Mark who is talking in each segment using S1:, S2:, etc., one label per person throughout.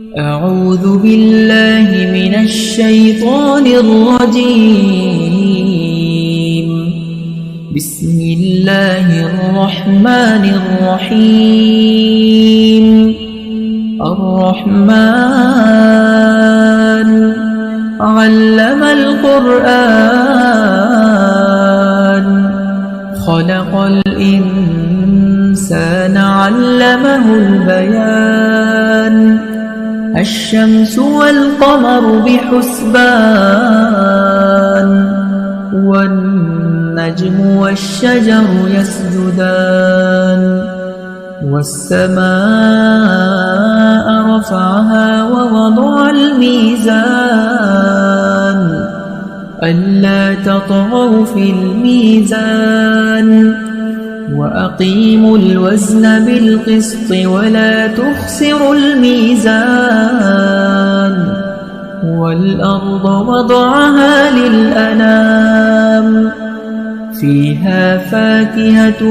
S1: أعوذ بالله من الشيطان الرجيم. بسم الله الرحمن الرحيم. الرحمن علم القرآن خلق الإنسان علمه البيان الشمس والقمر بحسبان والنجم والشجر يسجدان والسماء رفعها ووضع الميزان ألا تطغوا في الميزان وأقيموا الوزن بالقسط ولا تخسروا الميزان والأرض وضعها للأنام فيها فاكهة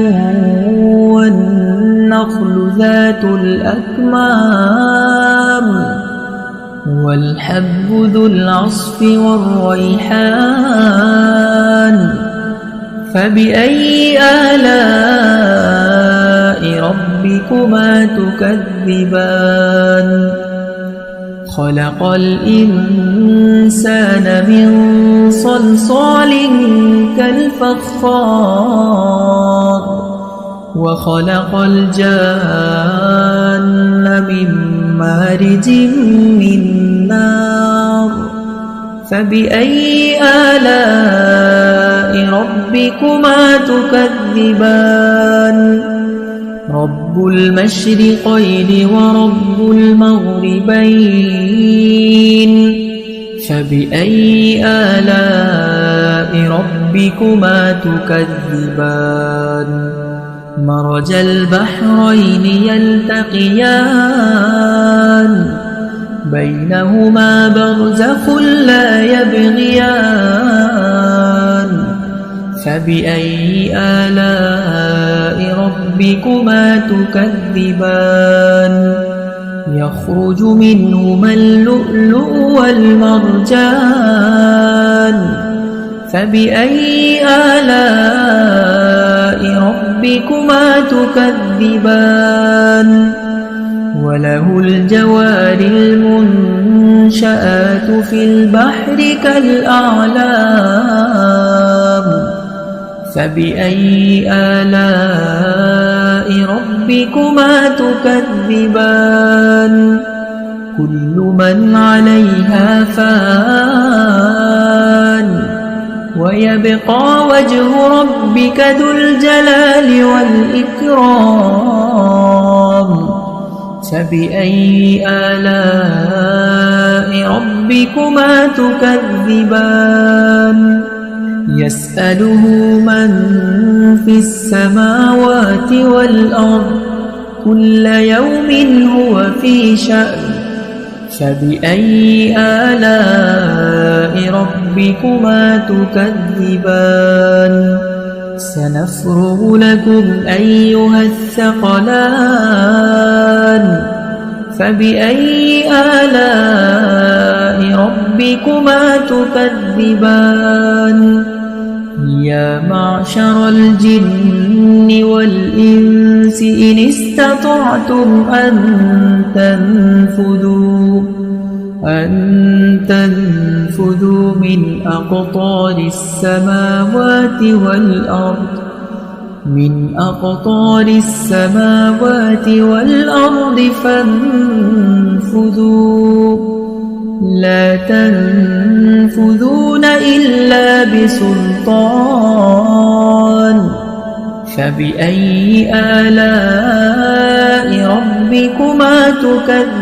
S1: والنخل ذات الأكمام والحب ذو العصف والريحان فبأي آلاء ربكما تكذبان خلق الإنسان من صلصال كالفخار وخلق الجان من مارج من نار فبأي آلاء ربكما تكذبان رب المشرقين ورب المغربين فبأي آلاء ربكما تكذبان مرج البحرين يلتقيان بينهما برزخ لا يبغيان فبأي آلاء ربكما تكذبان يخرج منهما اللؤلؤ والمرجان فبأي آلاء ربكما تكذبان وله الجوار المنشآت في البحر كالأعلام فبأي آلاء ربكما تكذبان كل من عليها فان ويبقى وجه ربك ذو الجلال والإكرام فبأي آلاء ربكما تكذبان يسأله من في السماوات والأرض كل يوم هو في شأن فبأي آلاء ربكما تكذبان سنفرغ لكم أيها الثقلان فبأي آلاء ربكما تكذبان يا معشر الجن والإنس إن استطعتم أن تنفذوا من أقطار السماوات والأرض فانفذوا لا تنفذون إلا بسلطان فبأي آلاء ربكما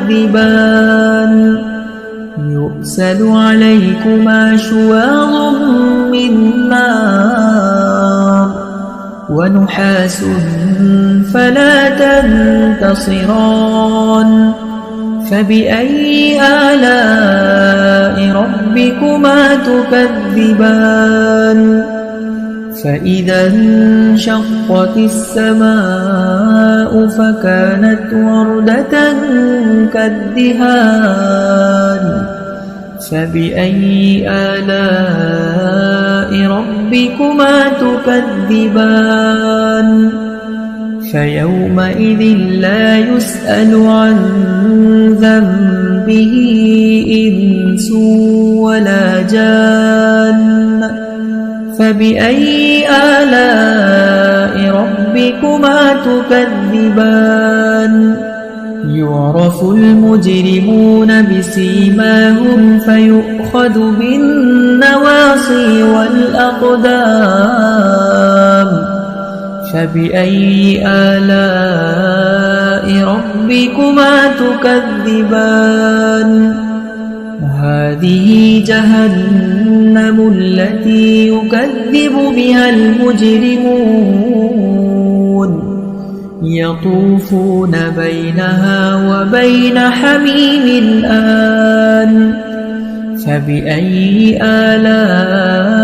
S1: تكذبان يرسل عليكما شواظ من نار ونحاس فلا تنتصران فبأي آلاء ربكما تكذبان فإذا انشقت السماء فكانت وردة كالدهان فبأي آلاء ربكما تكذبان فيومئذ لا يسأل عن ذنبه إنس ولا جان فبأي آلاء ربكما تكذبان يعرف المجرمون بسيماهم فيؤخذ بالنواصي والأقدام فبأي آلاء ربكما تكذبان هذه جهنم التي يكذب بها المجرمون يطوفون بينها وبين حميم آن فبأي آلاء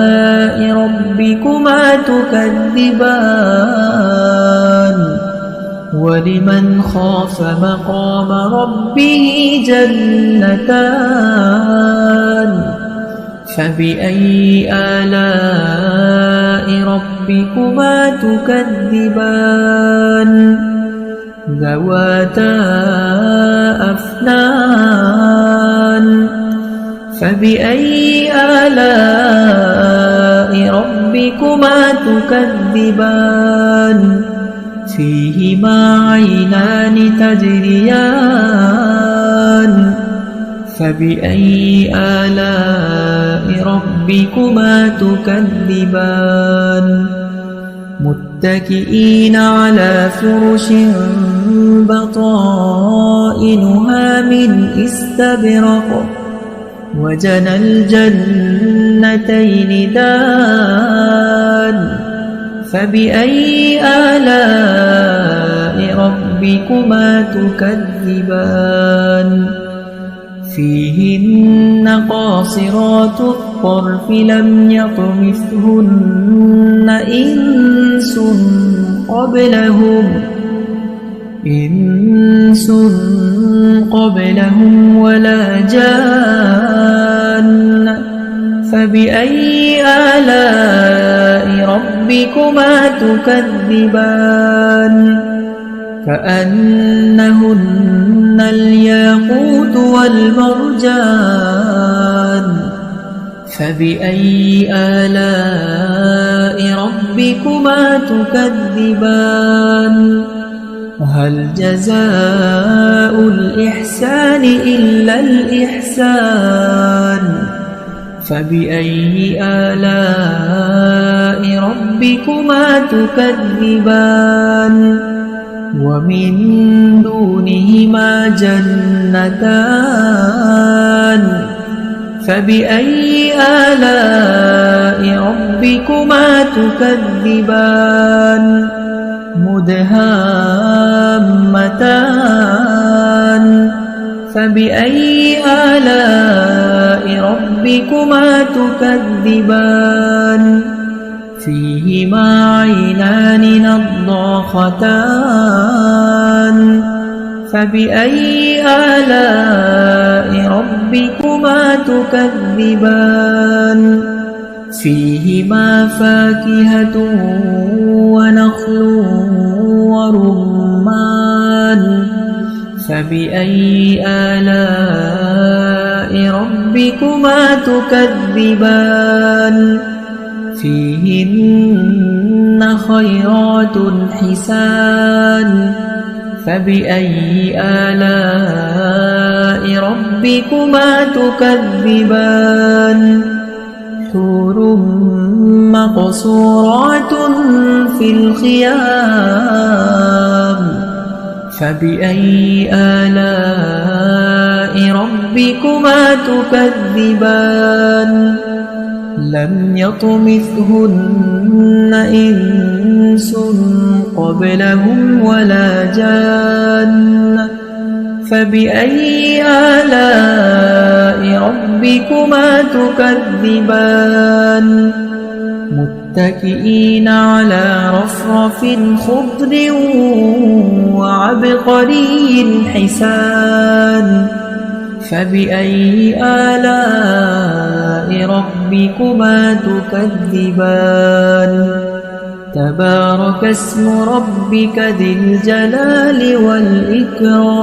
S1: ربكما تكذبان ولمن خاف مقام ربه جنتان فبأي آلاء ربكما تكذبان ذواتا أفنان فبأي آلاء ربكما تكذبان فيهما عينان تجريان فبأي آلاء ربكما تكذبان متكئين على فرش بطائنها من استبرق وجنى الجنتين دان فبأي آلاء ربكما تكذبان فيهن قاصرات الطرف لم يطمثهن إنس قبلهم ولا جان فبأي آلاء ربكما تكذبان كأنهن الياقوت والمرجان فبأي آلاء ربكما تكذبان هل جزاء الإحسان إلا الإحسان فبأي آلاء ربكما تكذبان ومن دونهما جنتان فبأي آلاء ربكما تكذبان مدهامتان فبأي آلاء ربكما تكذبان فيهما عينان نضاختان فبأي آلاء ربكما تكذبان فيهما فاكهة ونخل ورمان فبأي آلاء ربكما تكذبان فيهن خيرات حسان فبأي آلاء ربكما تكذبان حور مقصورات في الخيام فبأي آلاء ربكما تكذبان لم يطمثهن إنس قبلهم ولا جان فبأي آلاء ربكما تكذبان متكئين على رفرف خضر وعبقري حسان فبأي آلاء ربكما تكذبان تبارك اسم ربك ذي الجلال والإكرام